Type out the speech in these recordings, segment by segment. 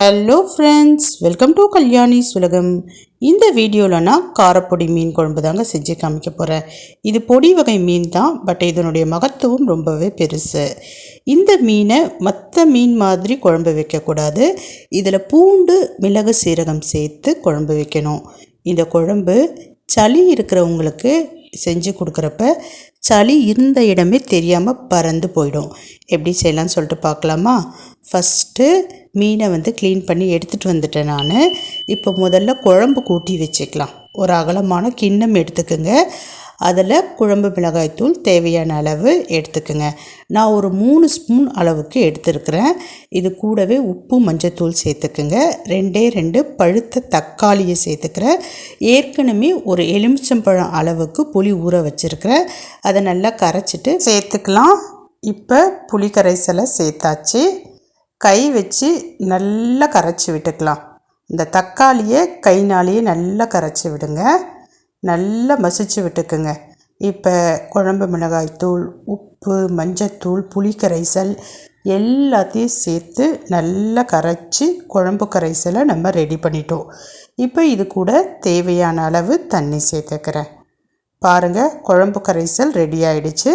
Hello friends, welcome to Kalyani's உலகம். இந்த வீடியோவில் நான் காரப்பொடி மீன் குழம்பு தாங்க செஞ்சு காமிக்க போகிறேன். இது பொடி வகை மீன் தான், பட் இதனுடைய மகத்துவம் ரொம்பவே பெருசு. இந்த மீனை மற்ற மீன் மாதிரி குழம்பு வைக்கக்கூடாது. இதில் பூண்டு, மிளகு, சீரகம் சேர்த்து குழம்பு வைக்கணும். இந்த குழம்பு சளி இருக்கிறவங்களுக்கு செஞ்சு கொடுக்குறப்ப சளி இருந்த இடமே தெரியாமல் பறந்து போயிடும். எப்படி செய்யலாம்னு சொல்லிட்டு பார்க்கலாமா? ஃபஸ்ட்டு மீனை க்ளீன் பண்ணி எடுத்துகிட்டு வந்துட்டேன் நான். இப்போ முதல்ல குழம்பு கூட்டி வச்சுக்கலாம். ஒரு அகலமான கிண்ணம் எடுத்துக்கோங்க. அதில் குழம்பு மிளகாய்த்தூள் தேவையான அளவு எடுத்துக்கோங்க. நான் ஒரு 3 ஸ்பூன் அளவுக்கு எடுத்துருக்கிறேன். இது கூடவே உப்பு, மஞ்சத்தூள் சேர்த்துக்குங்க. 2 பழுத்த தக்காளியை சேர்த்துக்கிறேன். ஏற்கனவே ஒரு எலுமிச்சம்பழம் அளவுக்கு புளி ஊற வச்சுருக்கிறேன். அதை நல்லா கரைச்சிட்டு சேர்த்துக்கலாம். இப்போ புளி கரைசலை சேர்த்தாச்சு. கை வச்சு நல்லா கரைச்சி விட்டுக்கலாம். இந்த தக்காளியை கைனாலேயே நல்லா கரைச்சி விடுங்க. நல்லா மசிச்சு விட்டுக்குங்க. இப்போ குழம்பு மிளகாய்த்தூள், உப்பு, மஞ்சத்தூள், புளி கரைசல் எல்லாத்தையும் சேர்த்து நல்லா கரைச்சி குழம்பு கரைசலை நம்ம ரெடி பண்ணிட்டோம். இப்போ இது கூட தேவையான அளவு தண்ணி சேர்த்துக்கிறேன். பாருங்கள், குழம்பு கரைசல் ரெடி ஆகிடுச்சு.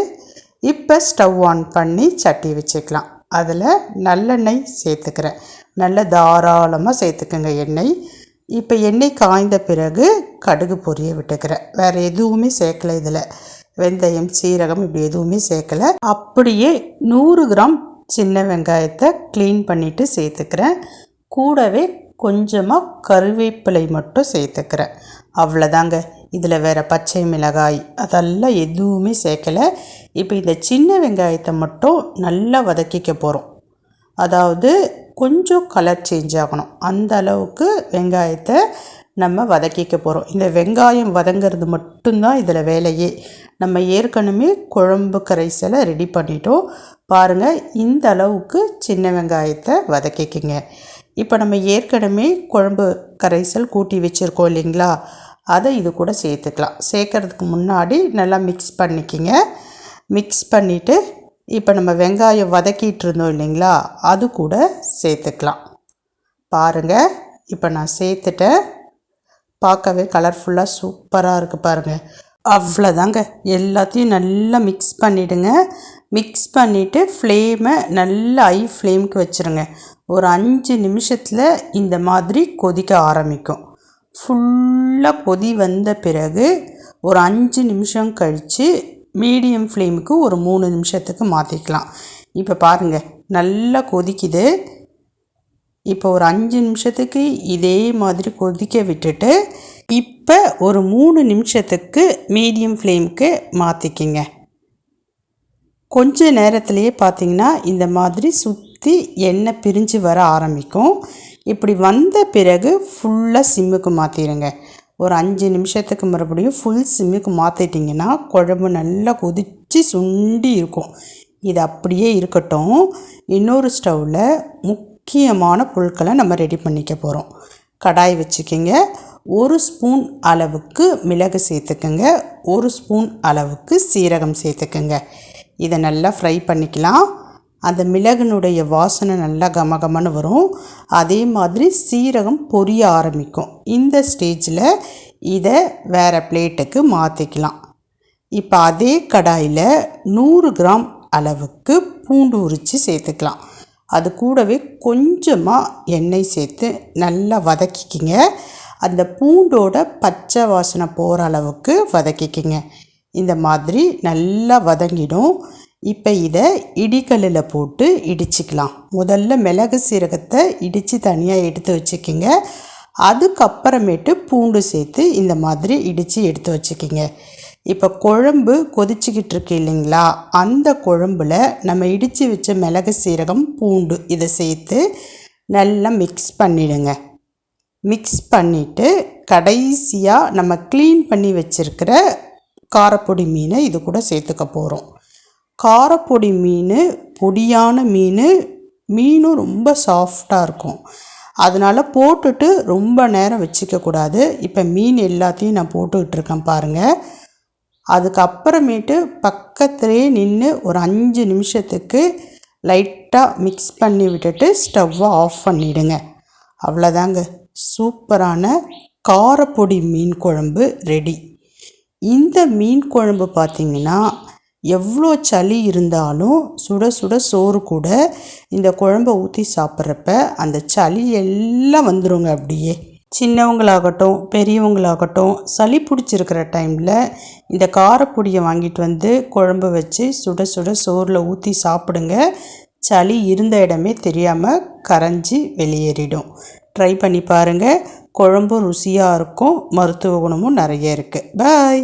இப்போ ஸ்டவ் ஆன் பண்ணி சட்டி வச்சுக்கலாம். அதில் நல்லெண்ணெய் சேர்த்துக்கிறேன். நல்ல தாராளமாக சேர்த்துக்கங்க எண்ணெய். இப்போ எண்ணெய் காய்ந்த பிறகு கடுகு பொரிய விட்டுக்கிறேன். வேறு எதுவுமே சேர்க்கலை. இதில் வெந்தயம், சீரகம் இப்படி எதுவுமே சேர்க்கலை. அப்படியே 100 கிராம் சின்ன வெங்காயத்தை க்ளீன் பண்ணிவிட்டு சேர்த்துக்கிறேன். கூடவே கொஞ்சமாக கருவேப்பிலை மட்டும் சேர்த்துக்கிறேன். அவ்வளோதாங்க. இதில் வேறு பச்சை மிளகாய் அதெல்லாம் எதுவுமே சேர்க்கலை. இப்போ இந்த சின்ன வெங்காயத்தை மட்டும் நல்லா வதக்கிக்க போகிறோம். அதாவது கொஞ்சம் கலர் சேஞ்ச் ஆகணும். அந்த அளவுக்கு வெங்காயத்தை நம்ம வதக்கிக்க போகிறோம். இந்த வெங்காயம் வதங்கிறது மட்டும்தான் இதில் வேலையே. நம்ம ஏற்கனவே குழம்பு கரைசலை ரெடி பண்ணிட்டோம். பாருங்கள், இந்த அளவுக்கு சின்ன வெங்காயத்தை வதக்கிக்கிங்க. இப்போ நம்ம ஏற்கனவே குழம்பு கரைசல் கூட்டி வச்சுருக்கோம் இல்லைங்களா, அதை இது கூட சேர்த்துக்கலாம். சேர்க்கறதுக்கு முன்னாடி நல்லா மிக்ஸ் பண்ணிக்கிங்க. மிக்ஸ் பண்ணிவிட்டு இப்போ நம்ம வெங்காயம் வதக்கிட்டு இருந்தோம் இல்லைங்களா, அது கூட சேர்த்துக்கலாம். பாருங்கள், இப்போ நான் சேர்த்துட்டேன். பார்க்கவே கலர்ஃபுல்லாக சூப்பராக இருக்குது பாருங்கள். அவ்வளோதாங்க. எல்லாத்தையும் நல்லா மிக்ஸ் பண்ணிவிடுங்க. மிக்ஸ் பண்ணிவிட்டு ஃப்ளேமை நல்லா ஹை ஃப்ளேமுக்கு வச்சுருங்க. ஒரு 5 நிமிஷத்தில் இந்த மாதிரி கொதிக்க ஆரம்பிக்கும். ஃபுல்லாக கொதி வந்த பிறகு ஒரு 5 நிமிஷம் கழித்து மீடியம் ஃப்ளேமுக்கு ஒரு 3 நிமிஷத்துக்கு மாற்றிக்கலாம். இப்போ பாருங்கள், நல்லா கொதிக்குது. இப்போ ஒரு 5 நிமிஷத்துக்கு இதே மாதிரி கொதிக்க விட்டுட்டு இப்போ ஒரு 3 நிமிஷத்துக்கு மீடியம் ஃப்ளேமுக்கு மாற்றிக்கிங்க. கொஞ்ச நேரத்துலையே பார்த்திங்கன்னா இந்த மாதிரி சுற்றி எண்ணெய் பிரிஞ்சு வர ஆரம்பிக்கும். இப்படி வந்த பிறகு ஃபுல்லாக சிம்முக்கு மாற்றிடுங்க. ஒரு 5 நிமிஷத்துக்கு மறுபடியும் ஃபுல் சிம்முக்கு மாற்றிட்டிங்கன்னா குழம்பு நல்லா கொதித்து சுண்டி இருக்கும். இது அப்படியே இருக்கட்டும். இன்னொரு ஸ்டவ்வில் முக்கியமான பொருட்களை நம்ம ரெடி பண்ணிக்க போகிறோம். கடாய் வச்சுக்கிங்க. 1 ஸ்பூன் அளவுக்கு மிளகு சேர்த்துக்கங்க. 1 ஸ்பூன் அளவுக்கு சீரகம் சேர்த்துக்கங்க. இதை நல்லா ஃப்ரை பண்ணிக்கலாம். அந்த மிளகுனுடைய வாசனை நல்லா கமகமன்னு வரும். அதே மாதிரி சீரகம் பொரிய ஆரம்பிக்கும். இந்த ஸ்டேஜில் இதை வேறு பிளேட்டுக்கு மாற்றிக்கலாம். இப்போ அதே கடாயில் 100 கிராம் அளவுக்கு பூண்டு உரித்து சேர்த்துக்கலாம். அது கூடவே கொஞ்சமாக எண்ணெய் சேர்த்து நல்லா வதக்கிக்கிங்க. அந்த பூண்டோட பச்சை வாசனை போகிற அளவுக்கு வதக்கிக்கிங்க. இந்த மாதிரி நல்லா வதங்கிடும். இப்போ இதை இடிக்கல்லில் போட்டு இடிச்சிக்கலாம். முதல்ல மிளகு சீரகத்தை இடித்து தனியாக எடுத்து வச்சுக்கிங்க. அதுக்கப்புறமேட்டு பூண்டு சேர்த்து இந்த மாதிரி இடித்து எடுத்து வச்சுக்கிங்க. இப்போ குழம்பு கொதிச்சிக்கிட்டு இருக்கு இல்லைங்களா, அந்த குழம்புல நம்ம இடித்து வச்ச மிளகு சீரகம், பூண்டு இதை சேர்த்து நல்லா மிக்ஸ் பண்ணிவிடுங்க. மிக்ஸ் பண்ணிவிட்டு கடைசியாக நம்ம க்ளீன் பண்ணி வச்சுருக்கிற காரப்பொடி மீனை இது கூட சேர்த்துக்க போகிறோம். காரப்பொடி மீன் பொடியான மீனும் ரொம்ப சாஃப்டாக இருக்கும். அதனால் போட்டுட்டு ரொம்ப நேரம் வச்சுக்கக்கூடாது. இப்போ மீன் எல்லாத்தையும் நான் போட்டுக்கிட்டுருக்கேன் பாருங்கள். அதுக்கப்புறமேட்டு பக்கத்துலேயே நின்று ஒரு 5 நிமிஷத்துக்கு லைட்டாக மிக்ஸ் பண்ணி விட்டுட்டு ஸ்டவ்வை ஆஃப் பண்ணிவிடுங்க. அவ்வளோதாங்க, சூப்பரான காரப்பொடி மீன் குழம்பு ரெடி. இந்த மீன் குழம்பு பார்த்திங்கன்னா எவ்வளோ சளி இருந்தாலும் சுட சுட சோறு கூட இந்த குழம்பை ஊற்றி சாப்பிட்றப்ப அந்த சளி எல்லாம் வந்துடுங்க. அப்படியே சின்னவங்களாகட்டும் பெரியவங்களாகட்டும் சளி பிடிச்சிருக்கிற டைமில் இந்த காரப்பொடியை வாங்கிட்டு வந்து குழம்பு வச்சு சுட சுட சோறில் ஊற்றி சாப்பிடுங்க. சளி இருந்த இடமே தெரியாமல் கரைஞ்சி வெளியேறிடும். ட்ரை பண்ணி பாருங்கள். குழம்பும் ருசியாக இருக்கும், மருத்துவ குணமும் நிறைய இருக்குது. பாய்.